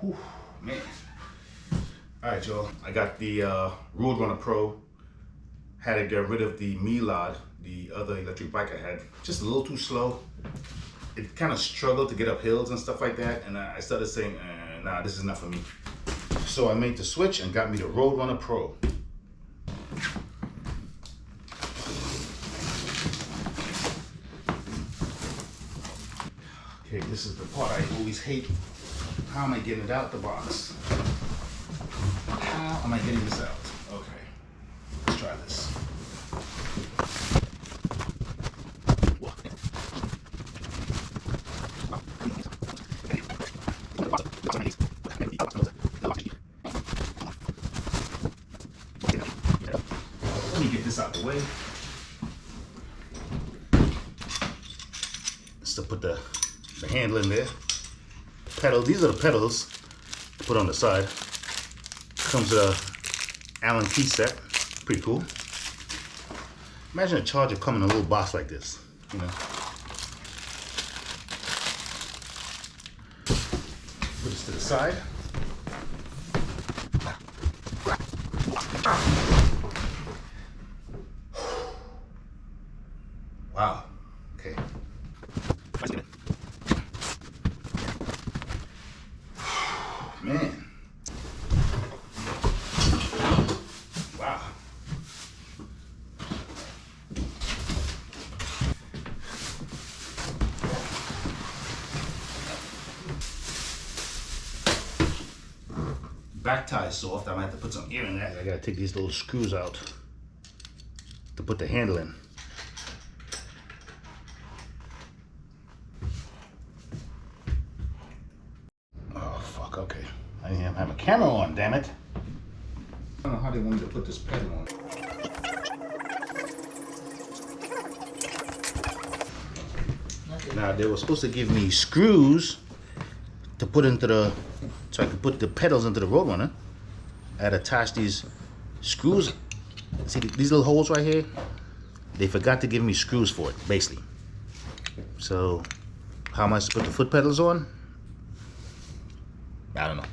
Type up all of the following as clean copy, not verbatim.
Whew, man. All right, y'all. I got the RoadRunner Pro. Had to get rid of the Milad, the other electric bike I had. Just a little too slow. It kind of struggled to get up hills and stuff like that. And I started saying, nah, this is not for me. So I made the switch and got me the RoadRunner Pro. Okay, this is the part I always hate. How am I getting it out the box? How am I getting this out? Okay, let's try this. Let me get this out the way. Just to put the handle in there. Pedal, these are the pedals to put on the side. Comes with a Allen key set, pretty cool. Imagine a charger coming in a little box like this, you know. Put this to the side. Wow, okay. Man. Wow. Back tie is soft. I might have to put some air in that. I gotta take these little screws out to put the handle in. Okay, I didn't have a camera on, damn it. I don't know how they want me to put this pedal on. Now they were supposed to give me screws to put into the, so I could put the pedals into the RoadRunner. I had attached these screws. See these little holes right here? They forgot to give me screws for it, basically. So how am I supposed to put the foot pedals on? I don't know.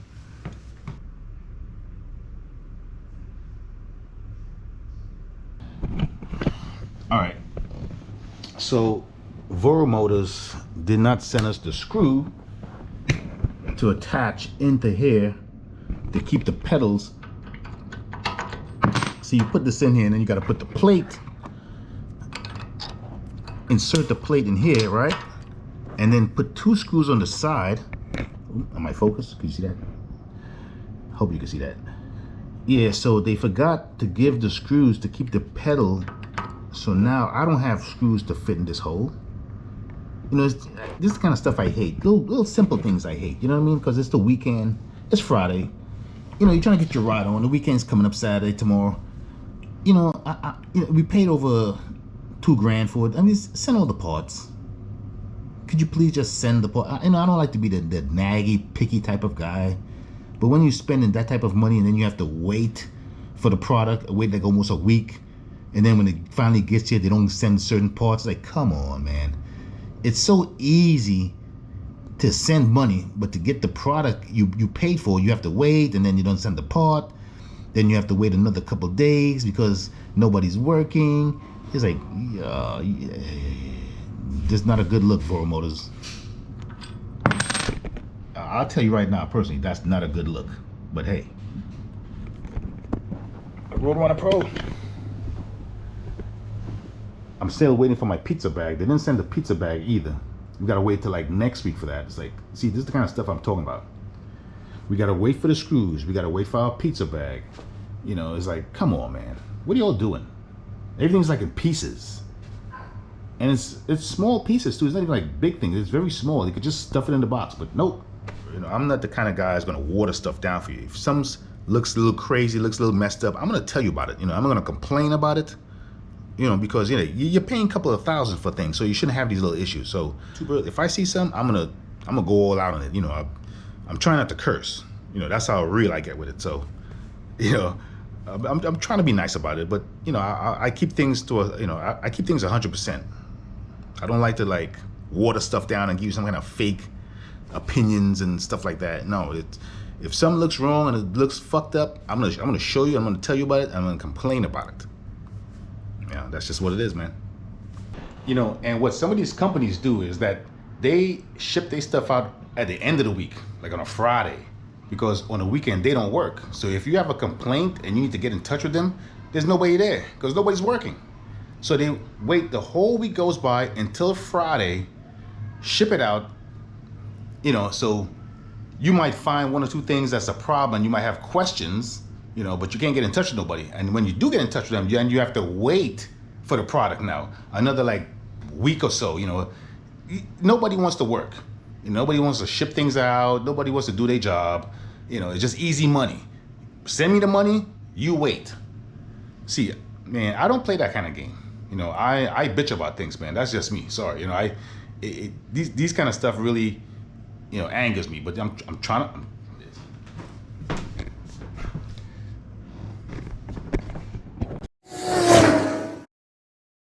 All right. So Voro Motors did not send us the screw to attach into here to keep the pedals. So you put this in here and then you got to put the plate, insert the plate in here, right? And then put two screws on the side. Am I focused? Can you see that? Hope you can see that. Yeah, so they forgot to give the screws to keep the pedal. So now I don't have screws to fit in this hole. You know, this is the kind of stuff I hate. Little simple things I hate. You know what I mean? Because it's the weekend. It's Friday. You know, you're trying to get your ride on. The weekend's coming up Saturday, tomorrow. You know, you know, we paid over $2 grand for it. I mean, send all the parts. Could you please just send the part? You know, I don't like to be the naggy, picky type of guy. But when you're spending that type of money and then you have to wait for the product, wait like almost a week, and then when it finally gets here, they don't send certain parts. Like, come on, man. It's so easy to send money, but to get the product you paid for, you have to wait, and then you don't send the part. Then you have to wait another couple of days because nobody's working. It's like, just not a good look for Motors. I'll tell you right now, personally, that's not a good look. But hey, RoadRunner Pro. I'm still waiting for my pizza bag. They didn't send the pizza bag either. We gotta wait till like next week for that. It's like, see, this is the kind of stuff I'm talking about. We gotta wait for the screws. We gotta wait for our pizza bag. You know, it's like, come on, man. What are y'all doing? Everything's like in pieces. And it's small pieces too. It's not even like big things. It's very small. You could just stuff it in the box, but nope. You know, I'm not the kind of guy that's gonna water stuff down for you. If something looks a little crazy, looks a little messed up, I'm gonna tell you about it. You know, I'm not gonna complain about it. You know, because you know you're paying a couple of $1,000s for things, so you shouldn't have these little issues. So if I see something, I'm gonna go all out on it. You know, I'm trying not to curse. You know, that's how real I get with it. So, you know, I'm trying to be nice about it, but you know, I keep things to a, you know, I keep things 100%. I don't like to like water stuff down and give you some kind of fake opinions and stuff like that. No, If something looks wrong and it looks fucked up, I'm gonna show you. I'm gonna tell you about it. I'm gonna complain about it. Yeah, that's just what it is, man. You know, and what some of these companies do is that they ship their stuff out at the end of the week, like on a Friday, because on the weekend they don't work. So if you have a complaint and you need to get in touch with them, there's nobody there because nobody's working. So they wait, the whole week goes by until Friday, ship it out. You know, so you might find one or two things that's a problem. You might have questions, you know, but you can't get in touch with nobody. And when you do get in touch with them, then you have to wait for the product now, another like week or so. You know, nobody wants to work. Nobody wants to ship things out. Nobody wants to do their job. You know, it's just easy money. Send me the money, you wait. See, man, I don't play that kind of game. You know, I bitch about things, man. That's just me. Sorry. You know, these kind of stuff really, you know, angers me. But I'm